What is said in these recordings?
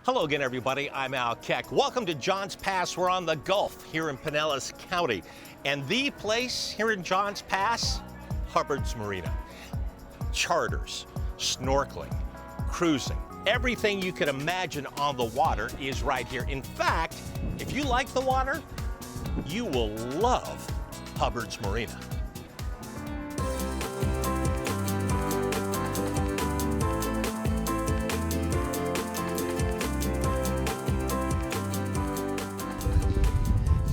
Hello again, everybody. I'm Al Keck. Welcome to Johns Pass. We're on the Gulf here in Pinellas County. And the place here in Johns Pass, Hubbard's Marina. Charters, snorkeling, cruising, everything you could imagine on the water is right here. In fact, if you like the water, you will love Hubbard's Marina.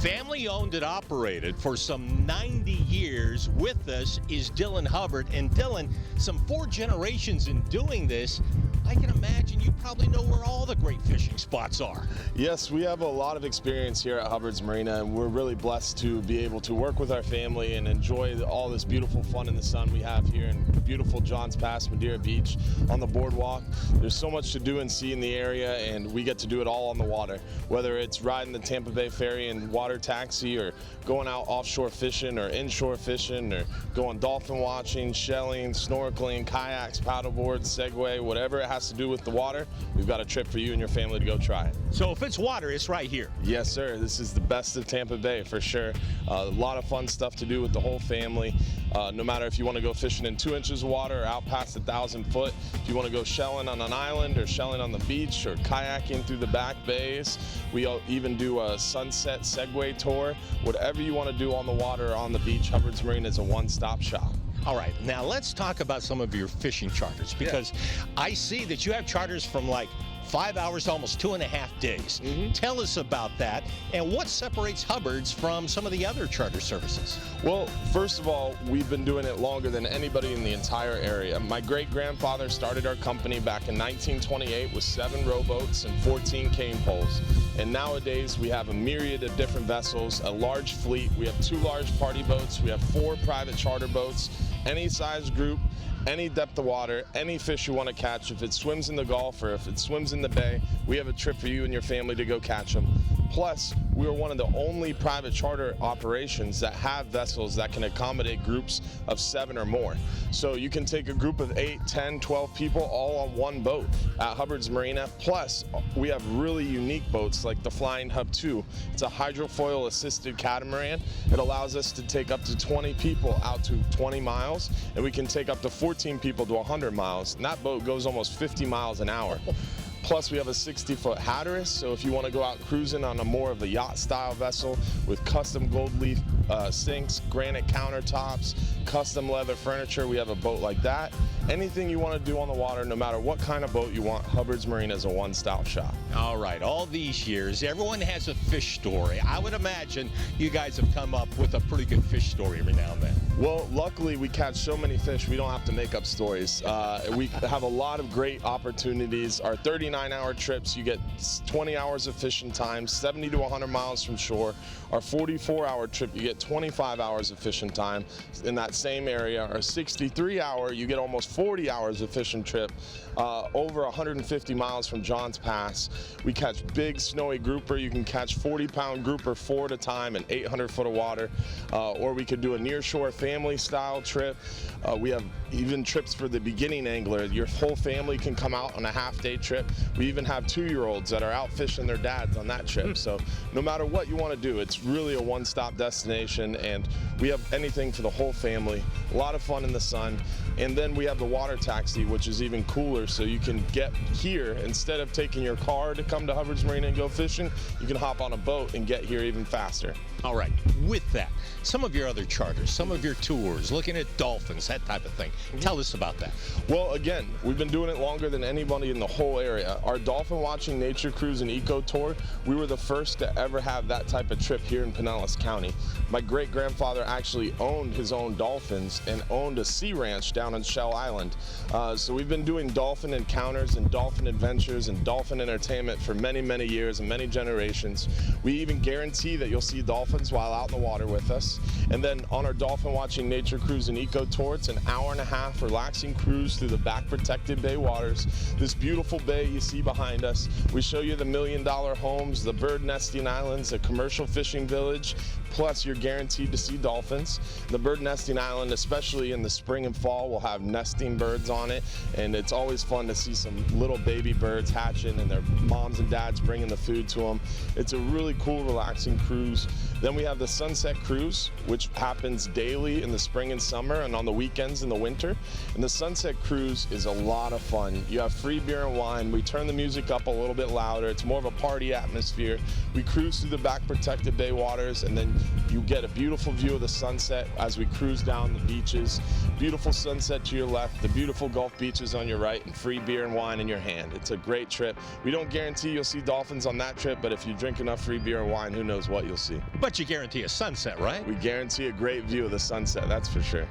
Family owned and operated for some 90 years. With us is Dylan Hubbard. And Dylan, some 4 generations in doing this, I can imagine you probably know where all the great fishing spots are. Yes, we have a lot of experience here at Hubbard's Marina, and we're really blessed to be able to work with our family and enjoy all this beautiful fun in the sun we have here in beautiful Johns Pass, Madeira Beach on the Boardwalk. There's so much to do and see in the area, and we get to do it all on the water. Whether it's riding the Tampa Bay Ferry and water taxi, or going out offshore fishing or inshore fishing, or going dolphin watching, shelling, snorkeling, kayaks, paddleboard, Segway, whatever it has to do with the water, we've got a trip for you and your family to go try it. So if it's water, it's right here. Yes, sir. This is the best of Tampa Bay for sure. A lot of fun stuff to do with the whole family. No matter if you want to go fishing in 2 inches of water or out past 1,000 foot, if you want to go shelling on an island or shelling on the beach or kayaking through the back bays, we even do a sunset Segway tour. Whatever you want to do on the water or on the beach, Hubbard's Marina is a one-stop shop. All right, now let's talk about some of your fishing charters, because I see that you have charters from like 5 hours to almost 2.5 days. Tell us about that, and what separates Hubbard's from some of the other charter services? Well, first of all, we've been doing it longer than anybody in the entire area. My great-grandfather started our company back in 1928 with 7 rowboats and 14 cane poles. And nowadays, we have a myriad of different vessels, a large fleet. We have 2 large party boats. We have 4 private charter boats, any size group, any depth of water, any fish you want to catch. If it swims in the Gulf or if it swims in the bay, we have a trip for you and your family to go catch them. Plus, we are one of the only private charter operations that have vessels that can accommodate groups of 7 or more. So you can take a group of 8, 10, 12 people all on one boat at Hubbard's Marina. Plus, we have really unique boats like the Flying Hub 2. It's a hydrofoil assisted catamaran. It allows us to take up to 20 people out to 20 miles, and we can take up to 14 people to 100 miles. And that boat goes almost 50 miles an hour. Plus, we have a 60-foot Hatteras, so if you want to go out cruising on a more of a yacht-style vessel with custom gold leaf sinks, granite countertops, custom leather furniture, we have a boat like that. Anything you want to do on the water, no matter what kind of boat you want, Hubbard's Marina is a one-stop shop. All right, all these years, everyone has a fish story. I would imagine you guys have come up with a pretty good fish story every now and then. Well, luckily, we catch so many fish, we don't have to make up stories. We have a lot of great opportunities. Our 39-hour trips, you get 20 hours of fishing time, 70 to 100 miles from shore. Our 44-hour trip, you get 25 hours of fishing time in that same area. Our 63-hour, you get almost 40 hours of fishing trip, over 150 miles from Johns Pass. We catch big snowy grouper. You can catch 40-pound grouper 4 at a time in 800 foot of water, or we could do a near-shore family-style trip. We have even trips for the beginning angler. Your whole family can come out on a half-day trip. We even have 2-year-olds that are out fishing their dads on that trip. So no matter what you want to do, it's really a one-stop destination, and we have anything for the whole family. A lot of fun in the sun. And then we have the water taxi, which is even cooler, so you can get here. Instead of taking your car to come to Hubbard's Marina and go fishing, you can hop on a boat and get here even faster. All right, with that, some of your other charters, some of your tours, looking at dolphins, that type of thing. Tell us about that. Well, again, we've been doing it longer than anybody in the whole area. Our dolphin watching nature cruise and eco tour, we were the first to ever have that type of trip here in Pinellas County. My great-grandfather actually owned his own dolphins and owned a sea ranch down on Shell Island. So we've been doing dolphin encounters and dolphin adventures and dolphin entertainment for many, many years and many generations. We even guarantee that you'll see dolphins while out in the water with us. And then on our dolphin watching nature cruise and eco tour, it's an hour-and-a-half relaxing cruise through the back protected bay waters. This beautiful bay you see behind us. We show you the $1 million homes, the bird nesting islands, a commercial fishing village, plus you're guaranteed to see dolphins. The bird nesting island, especially in the spring and fall, will have nesting birds on it, and it's always fun to see some little baby birds hatching and their moms and dads bringing the food to them. It's a really cool, relaxing cruise. Then we have the Sunset Cruise, which happens daily in the spring and summer and on the weekends in the winter. And the Sunset Cruise is a lot of fun. You have free beer and wine. We turn the music up a little bit louder. It's more of a party atmosphere. We cruise through the back protected bay waters, and then you get a beautiful view of the sunset as we cruise down the beaches. Beautiful sunset to your left, the beautiful Gulf beaches on your right, and free beer and wine in your hand. It's a great trip. We don't guarantee you'll see dolphins on that trip, but if you drink enough free beer and wine, who knows what you'll see. But you guarantee a sunset, right? We guarantee a great view of the sunset, that's for sure.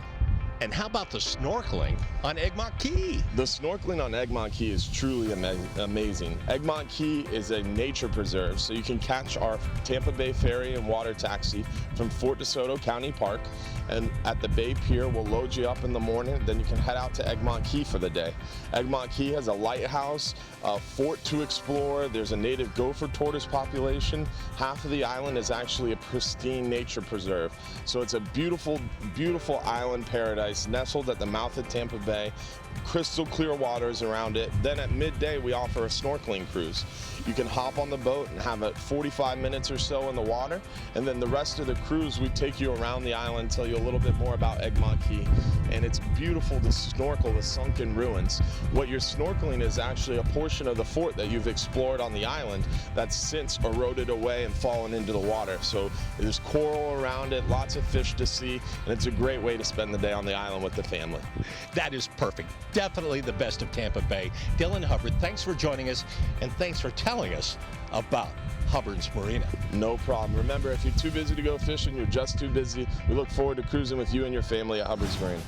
And how about the snorkeling on Egg Mckee? The snorkeling on Egg Mckee is truly amazing. Egg Mckee is a nature preserve, so you can catch our Tampa Bay ferry and water taxi from Fort DeSoto County Park, and at the Bay Pier we'll load you up in the morning, then you can head out to Egg Mckee for the day. Egg Mckee has a lighthouse, a fort to explore, there's a native gopher tortoise population. Half of the island is actually a pristine nature preserve. So it's a beautiful, beautiful island paradise nestled at the mouth of Tampa Bay, crystal clear waters around it. Then at midday we offer a snorkeling cruise. You can hop on the boat and have it 45 minutes or so in the water, and then the rest of the cruise we take you around the island, tell you a little bit more about Egg Mckee, and it's beautiful to snorkel the sunken ruins. What you're snorkeling is actually a portion of the fort that you've explored on the island that's since eroded away and fallen into the water. So there's coral around it, lots of fish to see, and it's a great way to spend the day on the island with the family. That is perfect. Definitely the best of Tampa Bay. Dylan Hubbard, thanks for joining us, and thanks for telling us about Hubbard's Marina. No problem. Remember, if you're too busy to go fishing, you're just too busy. We look forward to cruising with you and your family at Hubbard's Marina.